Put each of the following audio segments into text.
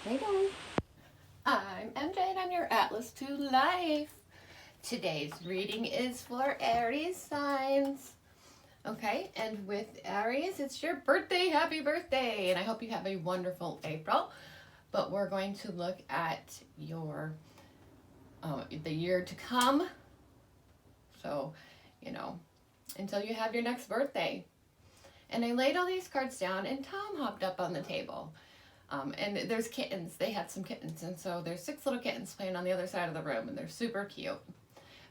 Hey guys. I'm MJ and I'm your Atlas to Life. Today's reading is for Aries signs. Okay, and with Aries, it's your birthday. Happy birthday! And I hope you have a wonderful April. But we're going to look at your the year to come. So, until you have your next birthday. And I laid all these cards down, and Tom hopped up on the table. And there's kittens. They had some kittens, and so there's 6 little kittens playing on the other side of the room, and they're super cute.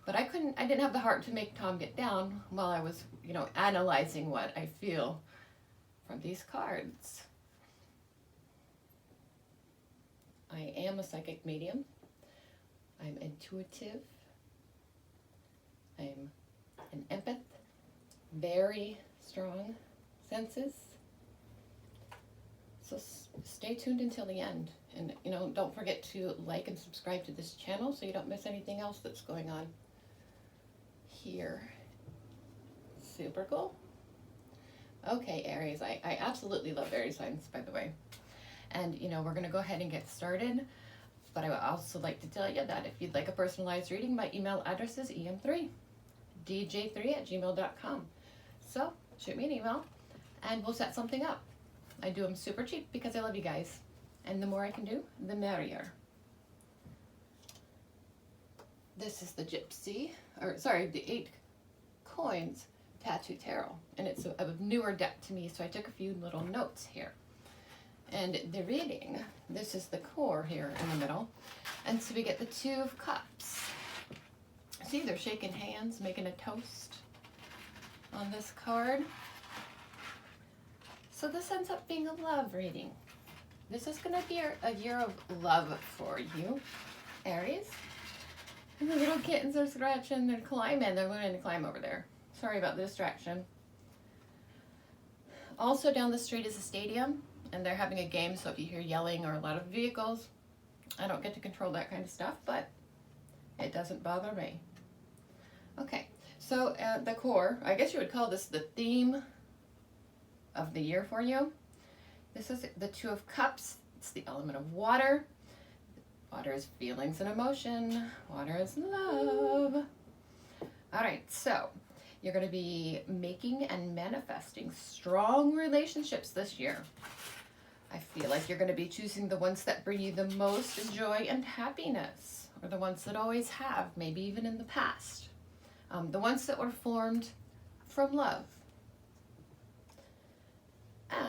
But I didn't have the heart to make Tom get down while I was, analyzing what I feel from these cards. I am a psychic medium. I'm intuitive. I'm an empath. Very strong senses. So stay tuned until the end. And, don't forget to like and subscribe to this channel so you don't miss anything else that's going on here. Super cool. Okay, Aries. I absolutely love Aries signs, by the way. And, we're going to go ahead and get started. But I would also like to tell you that if you'd like a personalized reading, my email address is em3dj3@gmail.com. So shoot me an email and we'll set something up. I do them super cheap because I love you guys. And the more I can do, the merrier. This is the the 8 coins tattoo tarot. And it's a newer deck to me, so I took a few little notes here. And the reading, this is the core here in the middle. And so we get the 2 of Cups. See, they're shaking hands, making a toast on this card. So this ends up being a love reading. This is going to be a year of love for you, Aries. And the little kittens are scratching, they're climbing. They're learning to climb over there. Sorry about the distraction. Also down the street is a stadium, and they're having a game, so if you hear yelling or a lot of vehicles, I don't get to control that kind of stuff, but it doesn't bother me. Okay, so the core, I guess you would call this the theme of the year for you. This is the 2 of Cups. It's the element of water. Water is feelings and emotion. Water is love. All right, so you're going to be making and manifesting strong relationships this year. I feel like you're going to be choosing the ones that bring you the most joy and happiness, or the ones that always have, maybe even in the past. The ones that were formed from love.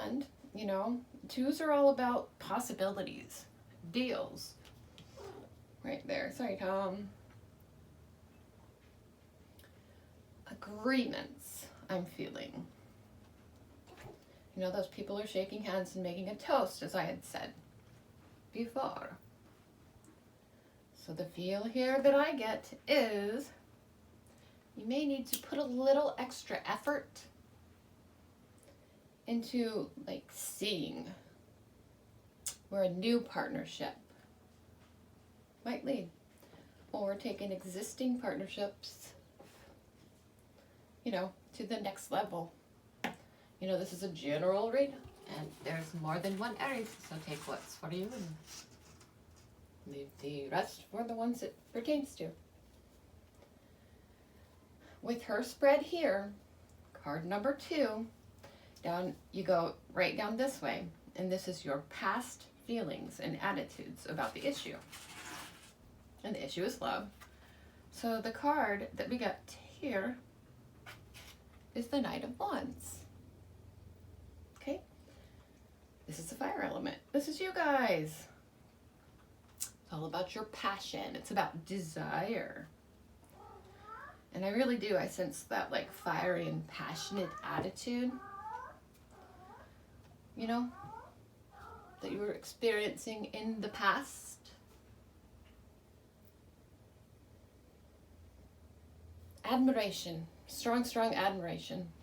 And, 2s are all about possibilities, deals. Right there. Sorry, Tom. Agreements, I'm feeling. Those people are shaking hands and making a toast, as I had said before. So the feel here that I get is you may need to put a little extra effort into seeing where a new partnership might lead, or taking existing partnerships to the next level. This is a general read, and there's more than one Aries, so take what's for you and leave the rest for the ones it pertains to. With her spread here, card number 2, down, you go right down this way, and this is your past feelings and attitudes about the issue. And the issue is love. So the card that we got here is the Knight of Wands. Okay? This is the fire element. This is you guys. It's all about your passion. It's about desire. And I really do. I sense that fiery and passionate attitude, that you were experiencing in the past. Admiration. Strong, strong admiration.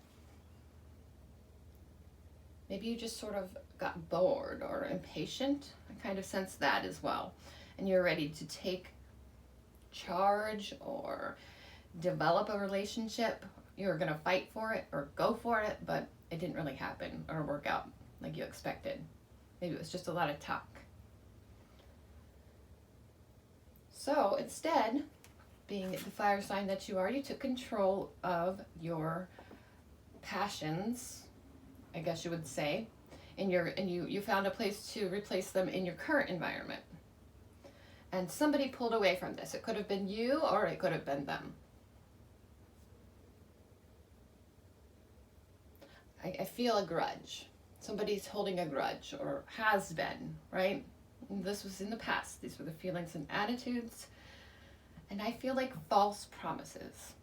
Maybe you just sort of got bored or impatient. I kind of sense that as well. And you're ready to take charge or develop a relationship. You're going to fight for it or go for it, but it didn't really happen or work out like you expected. Maybe it was just a lot of talk. So instead, being the fire sign that you are, you took control of your passions, I guess you would say, and you found a place to replace them in your current environment. And somebody pulled away from this. It could have been you or it could have been them. I feel a grudge. Somebody's holding a grudge or has been, right? And this was in the past. These were the feelings and attitudes. And I feel like false promises.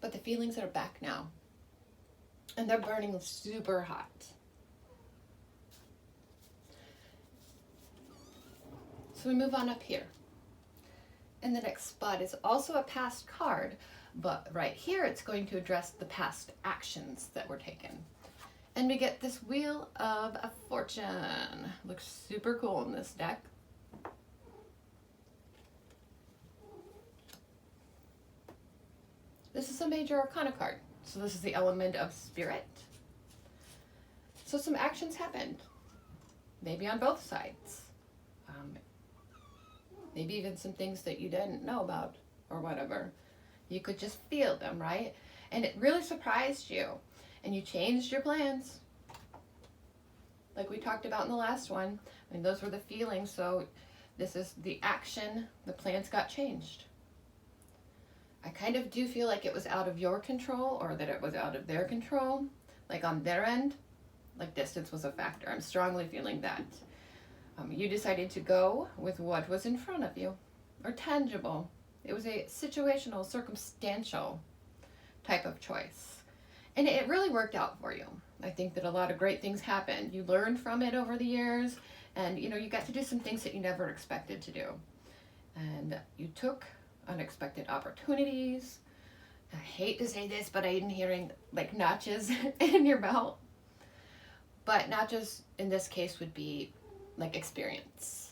But the feelings are back now. And they're burning super hot. So we move on up here. And the next spot is also a past card, but right here it's going to address the past actions that were taken. And we get this Wheel of Fortune. Looks super cool in this deck. This is a major arcana card. So this is the element of spirit. So some actions happened. Maybe on both sides. Maybe even some things that you didn't know about or whatever. You could just feel them, right? And it really surprised you. And you changed your plans. Like we talked about in the last one. I mean, those were the feelings. So this is the action. The plans got changed. I kind of do feel like it was out of your control or that it was out of their control. Like on their end, like distance was a factor. I'm strongly feeling that. You decided to go with what was in front of you or tangible. It was a situational, circumstantial type of choice. And it really worked out for you. I think that a lot of great things happened. You learned from it over the years and you got to do some things that you never expected to do. And you took unexpected opportunities. I hate to say this, but I'm hearing like notches in your belt. But notches in this case would be like experience.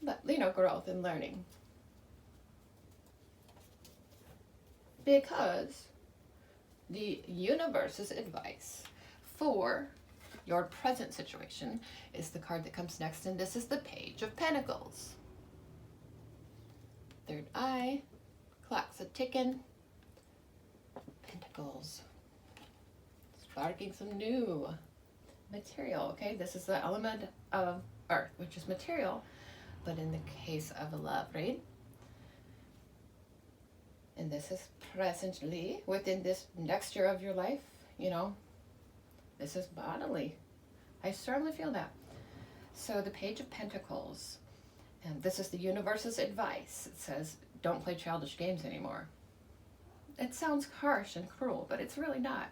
But growth and learning. Because the universe's advice for your present situation is the card that comes next, and this is the Page of Pentacles. Third eye, clock's a ticking. Pentacles. Sparking some new material, okay? This is the element of earth, which is material, but in the case of love, right? And this is presently within this next year of your life, this is bodily. I strongly feel that. So the Page of Pentacles, and this is the universe's advice. It says, don't play childish games anymore. It sounds harsh and cruel, but it's really not.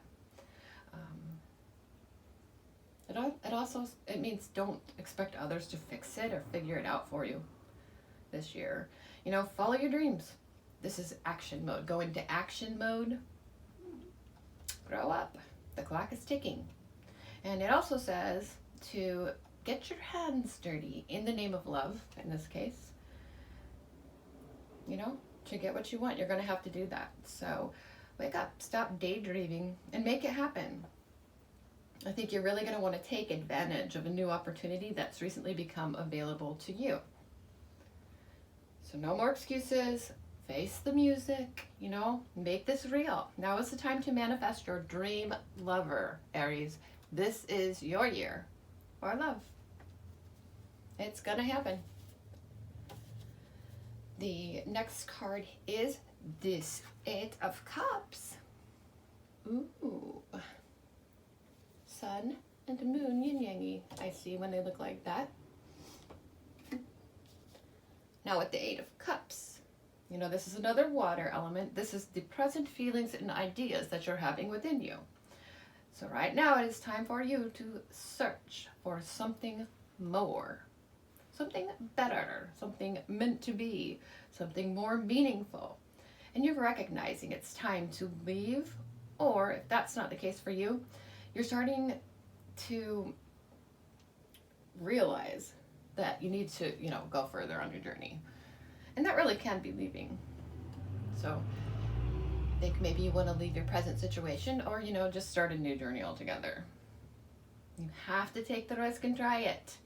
It means don't expect others to fix it or figure it out for you this year. Follow your dreams. This is action mode. Go into action mode. Grow up. The clock is ticking. And it also says to get your hands dirty in the name of love, in this case. To get what you want, you're going to have to do that. So wake up, stop daydreaming, and make it happen. I think you're really going to want to take advantage of a new opportunity that's recently become available to you. So no more excuses. Face the music, make this real. Now is the time to manifest your dream lover, Aries. This is your year for love. It's going to happen. The next card is this 8 of Cups. Ooh. Sun and moon, yin-yangy. I see when they look like that. Now with the 8 of Cups, this is another water element. This is the present feelings and ideas that you're having within you. So right now it is time for you to search for something more, something better, something meant to be, something more meaningful. And you're recognizing it's time to leave, or if that's not the case for you, you're starting to realize that you need to, go further on your journey. And that really can be leaving. So I think maybe you want to leave your present situation or, just start a new journey altogether. You have to take the risk and try it.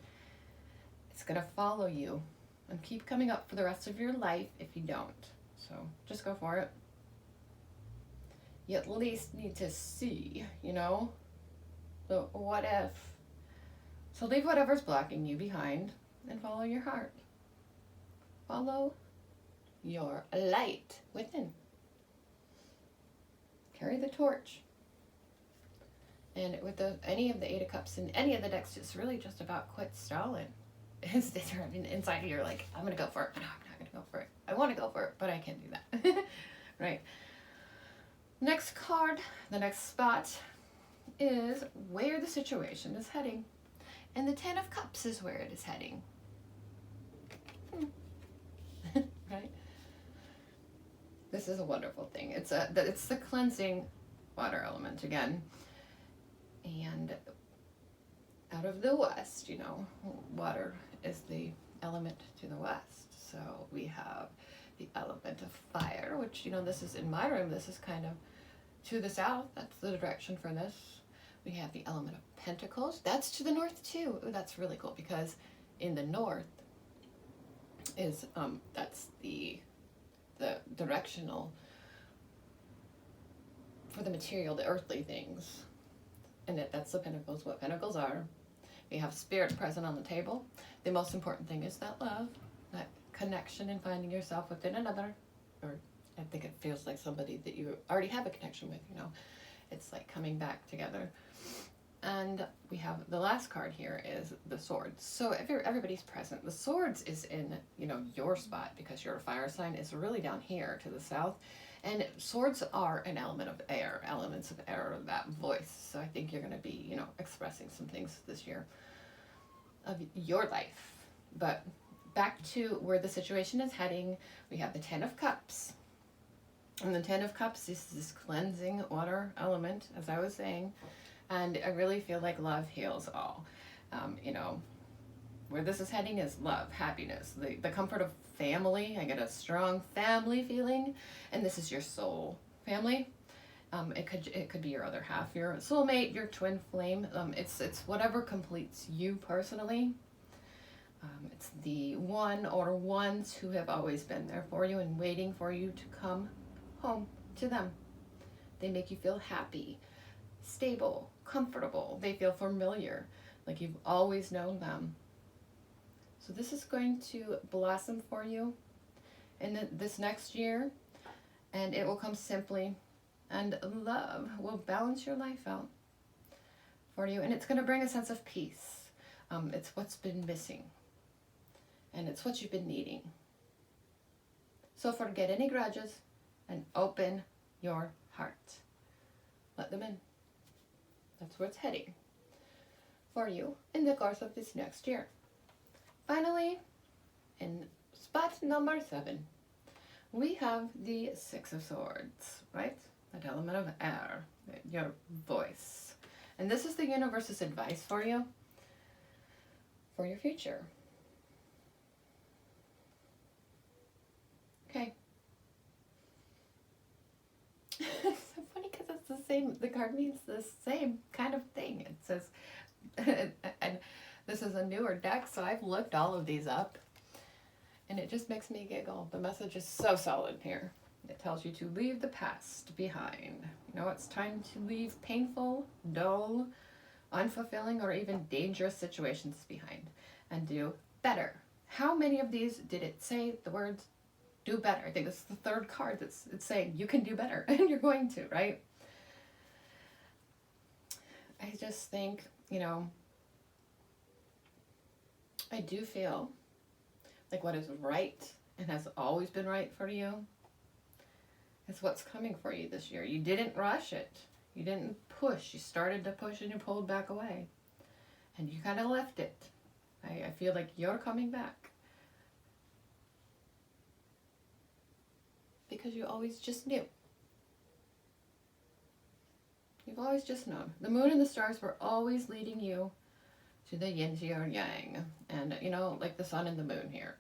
It's going to follow you and keep coming up for the rest of your life if you don't. So just go for it. You at least need to see, you know, the what if. So leave whatever's blocking you behind and follow your heart. Follow your light within. Carry the torch. And with any of the Eight of Cups in any of the decks, it's really just about quit stalling. Inside you're like, I'm going to go for it. No, I'm not going to go for it. I want to go for it, but I can't do that. Right. Next card, the next spot is where the situation is heading. And the Ten of Cups is where it is heading. Right? This is a wonderful thing. It's the cleansing water element again. And out of the west, you know, water is the element to the west. So we have the element of fire, which, you know, this is in my room, this is kind of to the south. That's the direction for this. We have the element of pentacles. That's to the north too. Ooh, that's really cool because in the north is, that's the directional for the material, the earthly things. And that's the pentacles, what pentacles are. We have spirit present on the table. The most important thing is that love, that connection and finding yourself within another, or I think it feels like somebody that you already have a connection with, you know. It's like coming back together. And we have the last card here is the swords. So everybody's present. The swords is in, you know, your spot because your fire sign is really down here to the south. And swords are an element of air, elements of air, that voice. So I think you're going to be, you know, expressing some things this year of your life. But back to where the situation is heading, we have the Ten of Cups. And the Ten of Cups is this cleansing water element, as I was saying. And I really feel like love heals all. You know, where this is heading is love, happiness, the comfort of family. I get a strong family feeling. And this is your soul family. It could be your other half, your soulmate, your twin flame. It's whatever completes you personally. It's the one or ones who have always been there for you and waiting for you to come home to them. They make you feel happy, stable, comfortable. They feel familiar, like you've always known them. So this is going to blossom for you in this next year, and it will come simply, and love will balance your life out for you, and it's going to bring a sense of peace. It's what's been missing, and it's what you've been needing. So forget any grudges and open your heart. Let them in. That's where it's heading for you in the course of this next year. Finally, in spot number 7, we have the Six of Swords, right? That element of air, your voice. And this is the universe's advice for you, for your future. Okay. It's so funny because it's the same, the card means the same kind of thing. It says, and this is a newer deck, so I've looked all of these up, and it just makes me giggle. The message is so solid here. It tells you to leave the past behind. You know, it's time to leave painful, dull, unfulfilling, or even dangerous situations behind and do better. How many of these did it say the words do better? I think this is the third card that's it's saying you can do better, and you're going to, right? I just think, you know, I do feel like what is right and has always been right for you is what's coming for you this year. You didn't rush it. You didn't push. You started to push and you pulled back away. And you kind of left it. I feel like you're coming back. Because you always just knew. You've always just known. The moon and the stars were always leading you to the yin to your yang. And, you know, like the sun and the moon here.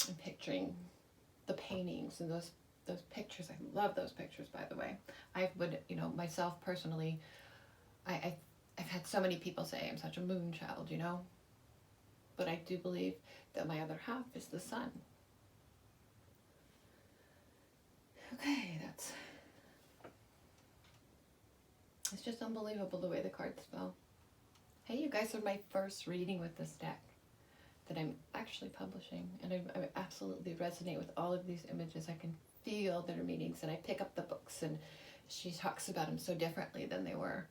I'm picturing the paintings and those pictures. I love those pictures, by the way. I would, you know, myself personally, I I've had so many people say I'm such a moon child, you know, but I do believe that my other half is the sun. Okay, it's just unbelievable the way the cards fell. Hey, you guys are my first reading with this deck that I'm actually publishing, and I absolutely resonate with all of these images. I can feel their meanings, and I pick up the books, and she talks about them so differently than they were,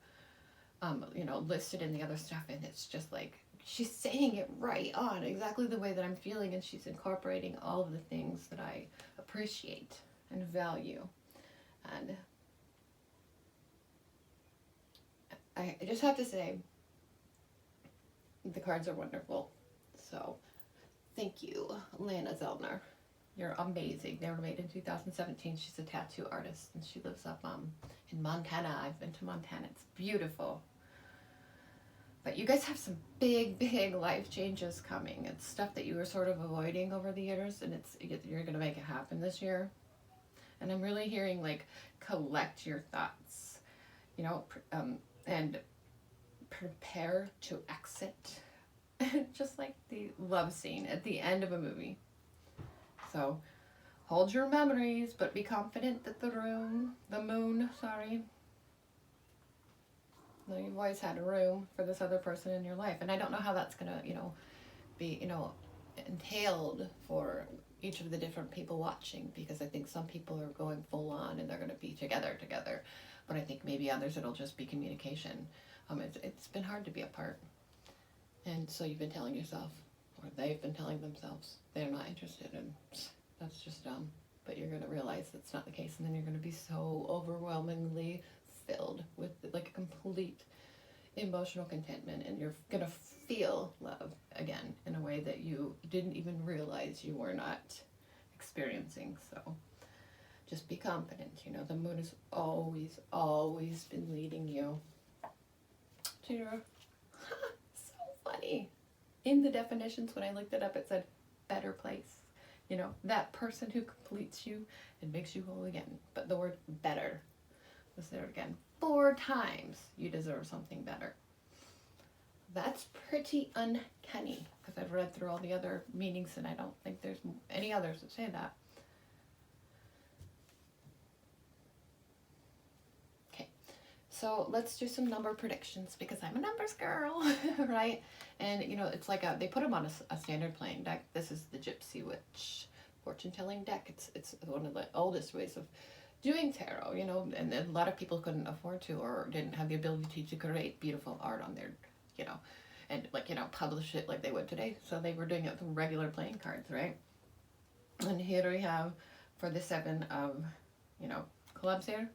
you know, listed in the other stuff, and it's just like, she's saying it right on, exactly the way that I'm feeling, and she's incorporating all of the things that I appreciate and value. And I just have to say, the cards are wonderful. So, thank you, Lana Zellner. You're amazing. They were made in 2017. She's a tattoo artist, and she lives up in Montana. I've been to Montana. It's beautiful. But you guys have some big, big life changes coming. It's stuff that you were sort of avoiding over the years, and you're going to make it happen this year. And I'm really hearing, like, collect your thoughts, you know, and prepare to exit. Just like the love scene at the end of a movie. So, hold your memories, but be confident that the moon, no, you've always had room for this other person in your life. And I don't know how that's going to, you know, be, you know, entailed for each of the different people watching, because I think some people are going full on and they're going to be together. But I think maybe others it'll just be communication. It's been hard to be apart. And so you've been telling yourself, or they've been telling themselves, they're not interested, and that's just dumb. But you're going to realize that's not the case, and then you're going to be so overwhelmingly filled with like a complete emotional contentment, and you're going to feel love again in a way that you didn't even realize you were not experiencing. So just be confident. You know, the moon has always, always been leading you to your... So funny. In the definitions, when I looked it up, it said better place. You know, that person who completes you and makes you whole again. But the word better was there again. 4 times you deserve something better. That's pretty uncanny, because I've read through all the other meanings and I don't think there's any others that say that. Okay, so let's do some number predictions, because I'm a numbers girl, right? And you know, it's like they put them on a standard playing deck. This is the Gypsy Witch fortune telling deck. It's one of the oldest ways of doing tarot, you know, and a lot of people couldn't afford to, or didn't have the ability to create beautiful art on their, you know, and like, you know, publish it like they would today. So they were doing it with regular playing cards, right? And here we have, for the 7 of, you know, clubs here,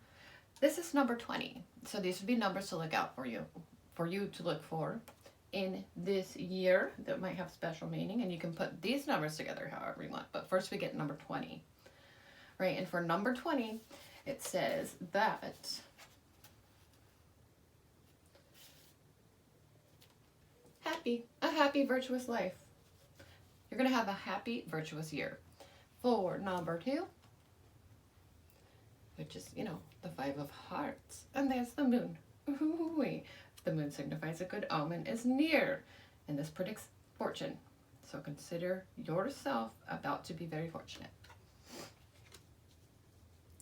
this is number 20. So these would be numbers to look out for you to look for in this year that might have special meaning. And you can put these numbers together however you want. But first we get number 20. Right, and for number 20, it says that a happy, virtuous life. You're going to have a happy, virtuous year. For number 2, which is, you know, the 5 of hearts. And there's the moon. Ooh-wee. The moon signifies a good omen is near, and this predicts fortune. So consider yourself about to be very fortunate.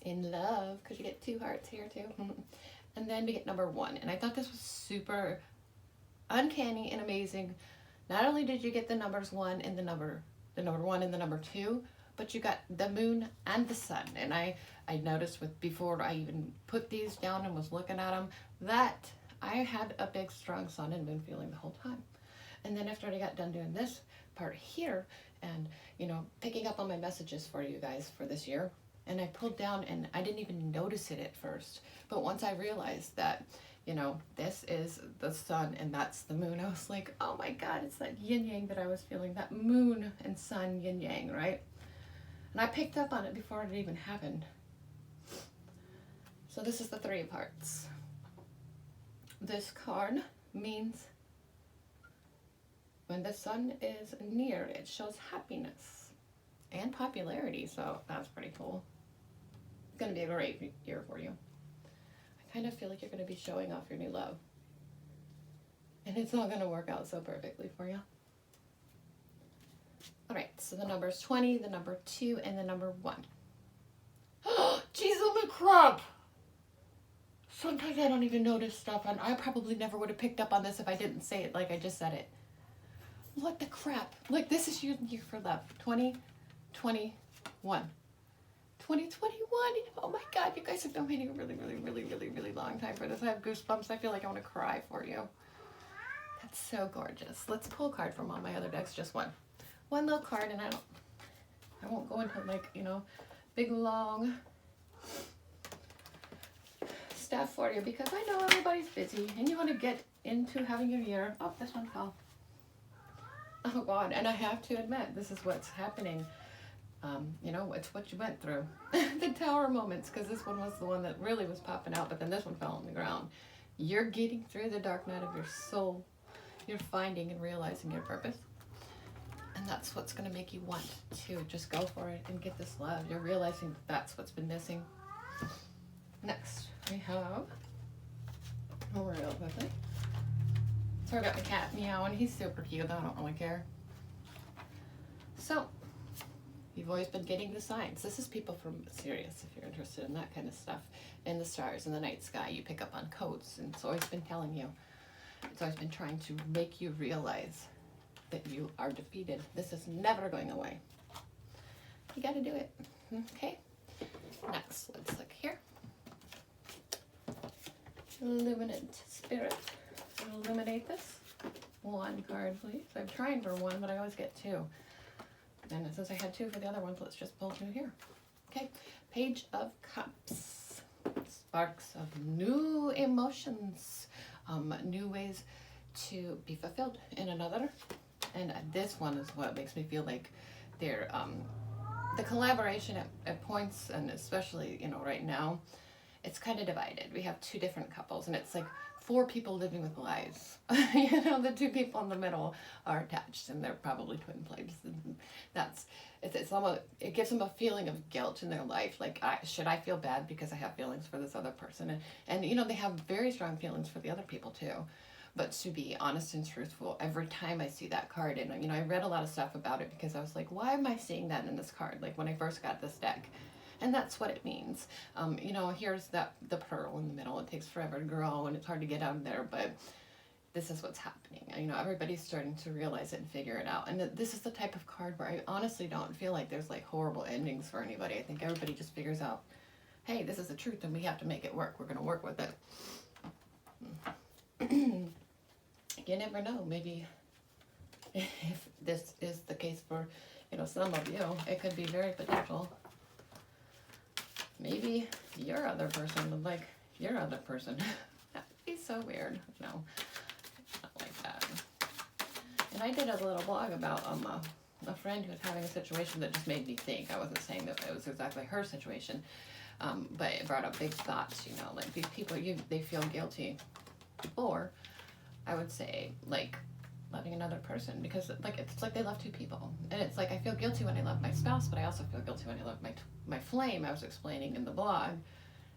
In love, because you get 2 hearts here too. And then we get number 1, and I thought this was super uncanny and amazing. Not only did you get the numbers 1 and the number 1 and the number 2, but you got the moon and the sun. And I noticed before I even put these down and was looking at them, that I had a big strong sun and moon feeling the whole time. And then after I got done doing this part here, and you know, picking up on my messages for you guys for this year, and I pulled down, and I didn't even notice it at first. But once I realized that, you know, this is the sun and that's the moon, I was like, oh my God, it's that yin yang that I was feeling, that moon and sun yin yang, right? And I picked up on it before it even happened. So this is the 3 of hearts. This card means when the sun is near, it shows happiness and popularity. So that's pretty cool. It's going to be a great year for you. I kind of feel like you're going to be showing off your new love. And it's all going to work out so perfectly for you. All right, so the number is 20, the number 2, and the number 1. Jeez, oh my crap! Sometimes I don't even notice stuff, and I probably never would have picked up on this if I didn't say it like I just said it. What the crap? Like, this is your year for love. 2021. 2021. Oh my God, you guys have been waiting a really long time for this. I have goosebumps. I feel like I want to cry for you. That's so gorgeous. Let's pull a card from all my other decks, just one. One little card, and I won't go into like, you know, big long stuff for you because I know everybody's busy and you want to get into having your year. Oh, this one fell. Oh God, and I have to admit, this is what's happening. You know, it's what you went through. The tower moments, because this one was the one that really was popping out, but then this one fell on the ground. You're getting through the dark night of your soul. You're finding and realizing your purpose. And that's what's going to make you want to just go for it and get this love. You're realizing that's what's been missing. Next, we have, real quickly. Sorry about the cat meowing. He's super cute. I don't really care. So, you've always been getting the signs. This is people from Sirius, if you're interested in that kind of stuff. In the stars, in the night sky, you pick up on codes. And it's always been telling you. It's always been trying to make you realize that you are defeated. This is never going away. You got to do it. Okay? Next, let's look here. Illuminate Spirit. Illuminate this. One card, please. I'm trying for one, but I always get two. And since I had two for the other ones, let's just pull two here. Okay, Page of Cups. Sparks of new emotions. New ways to be fulfilled in another. And this one is what makes me feel like they're, the collaboration at points, and especially, you know, right now, it's kind of divided. We have two different couples, and it's like 4 people living with lies. You know, the 2 people in the middle are attached, and they're probably twin flames. It's almost, it gives them a feeling of guilt in their life. Like, should I feel bad because I have feelings for this other person? And you know, they have very strong feelings for the other people too. But to be honest and truthful, every time I see that card, and you know, I read a lot of stuff about it because I was like, why am I seeing that in this card? Like when I first got this deck. And that's what it means. You know, here's the pearl in the middle. It takes forever to grow and it's hard to get out of there, but this is what's happening. You know, everybody's starting to realize it and figure it out. And this is the type of card where I honestly don't feel like there's like horrible endings for anybody. I think everybody just figures out, hey, this is the truth and we have to make it work. We're going to work with it. You never know. Maybe if this is the case for, you know, some of you, it could be very potential. Maybe your other person would like your other person. That would be so weird. No, not like that. And I did a little blog about a friend who was having a situation that just made me think. I wasn't saying that it was exactly her situation, but it brought up big thoughts. You know, like these people, they feel guilty, or I would say like loving another person, because like it's like they love 2 people, and it's like I feel guilty when I love my spouse, but I also feel guilty when I love my flame. I was explaining in the blog,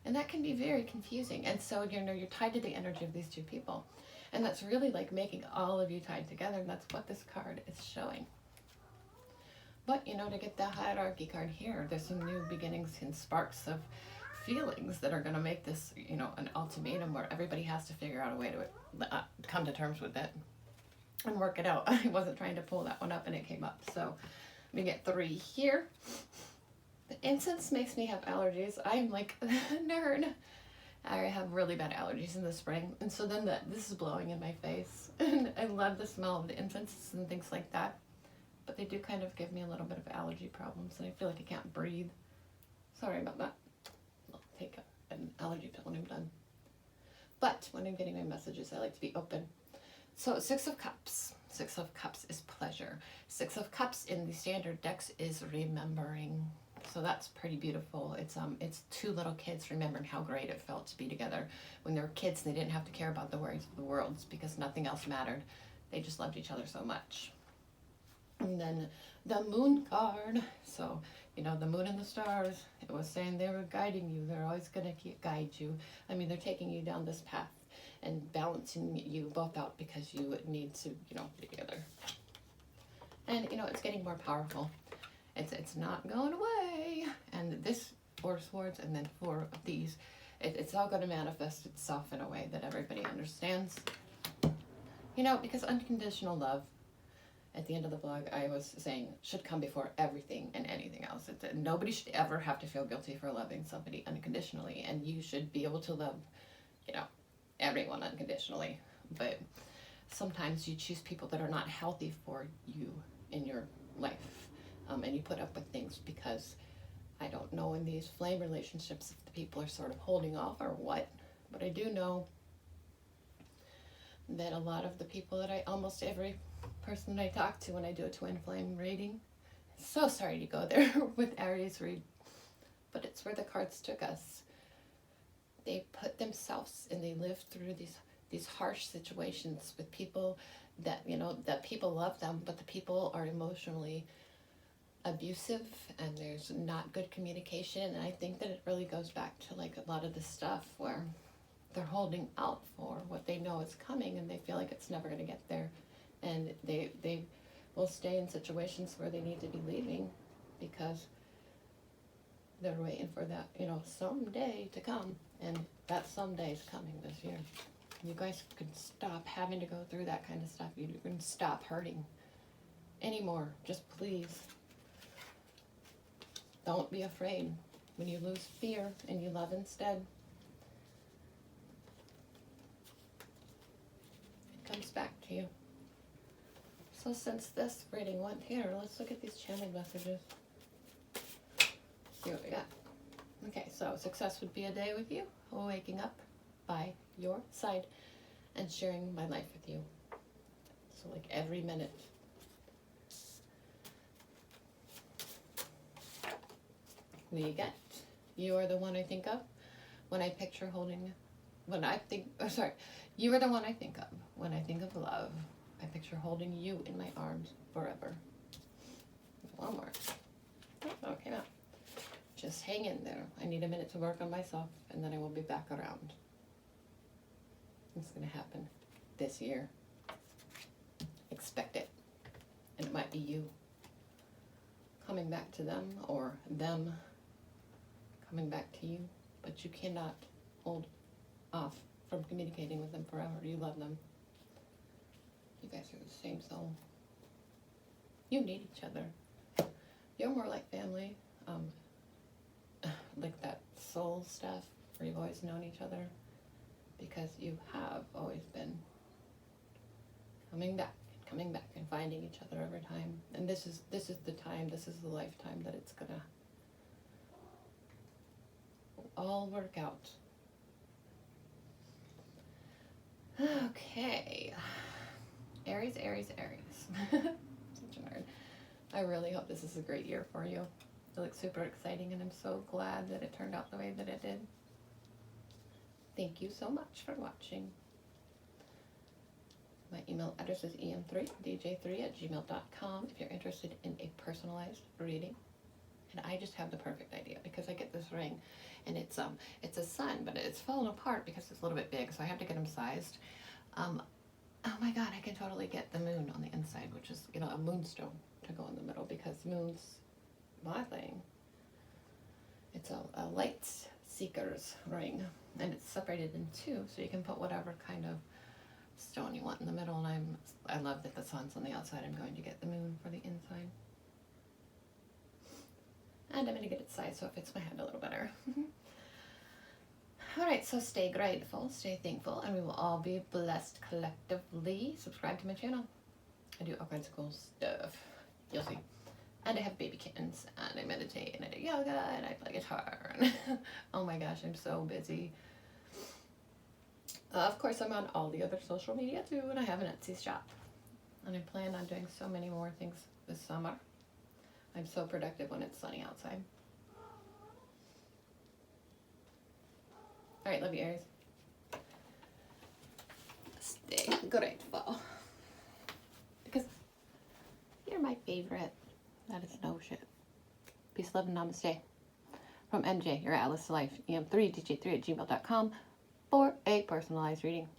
and that can be very confusing. And so, you know, you're tied to the energy of these 2 people, and that's really like making all of you tied together, and that's what this card is showing. But you know, to get the hierarchy card here, there's some new beginnings and sparks of feelings that are going to make this, you know, an ultimatum where everybody has to figure out a way to come to terms with it and work it out. I wasn't trying to pull that one up and it came up. So we get 3 here. The incense makes me have allergies. I'm like a nerd. I have really bad allergies in the spring. And so then this is blowing in my face. And I love the smell of the incense and things like that. But they do kind of give me a little bit of allergy problems, and I feel like I can't breathe. Sorry about that. I'll take an allergy pill when I'm done. But when I'm getting my messages, I like to be open. So 6 of Cups. 6 of Cups is pleasure. 6 of Cups in the standard decks is remembering. So that's pretty beautiful. It's 2 little kids remembering how great it felt to be together when they were kids. They didn't have to care about the worries of the world because nothing else mattered. They just loved each other so much. And then the moon card. So, you know, the moon and the stars, it was saying they were guiding you. They're always going to guide you. I mean, they're taking you down this path. and balancing you both out because you need to, be together. And, it's getting more powerful. It's not going away. And this Four of Swords and then four of these, it's all going to manifest itself in a way that everybody understands. Because unconditional love, at the end of the blog, I was saying, should come before everything and anything else. Nobody should ever have to feel guilty for loving somebody unconditionally, and you should be able to love, everyone unconditionally. But sometimes you choose people that are not healthy for you in your life, and you put up with things because, I don't know in these flame relationships if the people are sort of holding off or what, but I do know that a lot of the people that almost every person that I talk to when I do a twin flame reading, so sorry to go there with Aries read, but it's where the cards took us. They put themselves and they live through these harsh situations with people that, that people love them, but the people are emotionally abusive and there's not good communication. And I think that it really goes back to like a lot of the stuff where they're holding out for what they know is coming and they feel like it's never going to get there. And they will stay in situations where they need to be leaving because they're waiting for that, someday to come. And that someday is coming this year. You guys can stop having to go through that kind of stuff. You can stop hurting anymore. Just please. Don't be afraid. When you lose fear and you love instead, it comes back to you. So since this reading went here, let's look at these channeling messages. See what we got. Okay, so success would be a day with you, waking up by your side and sharing my life with you. So like every minute. We get, you are the one I think of when I picture holding, you are the one I think of when I think of love. I picture holding you in my arms forever. One more. Oh, it came out. Just hang in there. I need a minute to work on myself, and then I will be back around. It's going to happen this year. Expect it. And it might be you coming back to them, or them coming back to you. But you cannot hold off from communicating with them forever. You love them. You guys are the same soul. You need each other. You're more like family. Like that soul stuff where you've always known each other because you have always been coming back and finding each other over time. And this is the time, this is the lifetime that it's gonna all work out. Okay. Aries. Such a nerd. I really hope this is a great year for you. It looks super exciting and I'm so glad that it turned out the way that it did. Thank you so much for watching. My email address is em3dj3@gmail.com if you're interested in a personalized reading. And I just have the perfect idea because I get this ring and it's a sun, but it's fallen apart because it's a little bit big, so I have to get them sized. Oh my god, I can totally get the moon on the inside, which is, a moonstone to go in the middle because moon's my thing. It's a light seeker's ring and it's separated in two, so you can put whatever kind of stone you want in the middle. And I love that the sun's on the outside. I'm going to get the moon for the inside. And I'm going to get it sized so it fits my head a little better. Alright, so stay grateful, stay thankful, and we will all be blessed collectively. Subscribe to my channel. I do all kinds of cool stuff. You'll see. And I have baby kittens, and I meditate, and I do yoga, and I play guitar. And oh my gosh, I'm so busy. Of course, I'm on all the other social media too, and I have an Etsy shop. And I plan on doing so many more things this summer. I'm so productive when it's sunny outside. Alright, love you, Aries. Stay grateful. Because you're my favorite. That is no shit. Peace, love, and namaste. From MJ, your Atlas to Life, em3dj3@gmail.com for a personalized reading.